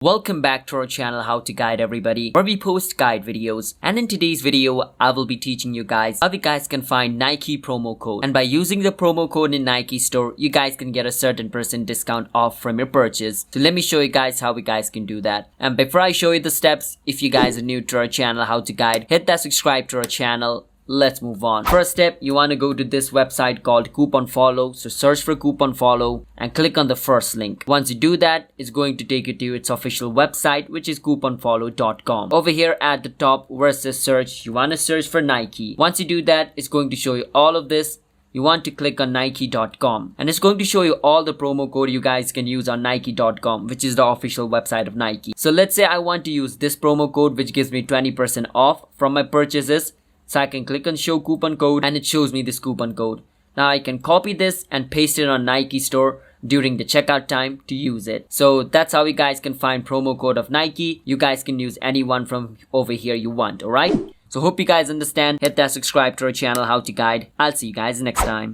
Welcome back to our channel How to Guide Everybody, where we post guide videos. And in today's video, I will be teaching you guys how you guys can find Nike promo code. And by using the promo code in Nike store, you guys can get a certain % discount off from your purchase. So let me show you guys how you guys can do that. And before I show you the steps, if you guys are new to our channel How to Guide, hit that subscribe to our channel. Let's move on. First step, you want to go to this website called Coupon Follow. So search for Coupon Follow and click on the first link. Once you do that, it's going to take you to its official website, which is couponfollow.com. Over here at the top where it says search, you want to search for Nike. Once you do that, it's going to show you all of this. You want to click on Nike.com and it's going to show you all the promo code you guys can use on Nike.com, which is the official website of Nike. So let's say I want to use this promo code, which gives me 20% off from my purchases. So I can click on show coupon code and it shows me this coupon code. Now I can copy this and paste it on Nike store during the checkout time to use it. So that's how you guys can find promo code of Nike. You guys can use any one from over here you want, alright? So hope you guys understand. Hit that subscribe to our channel How to Guide. I'll see you guys next time.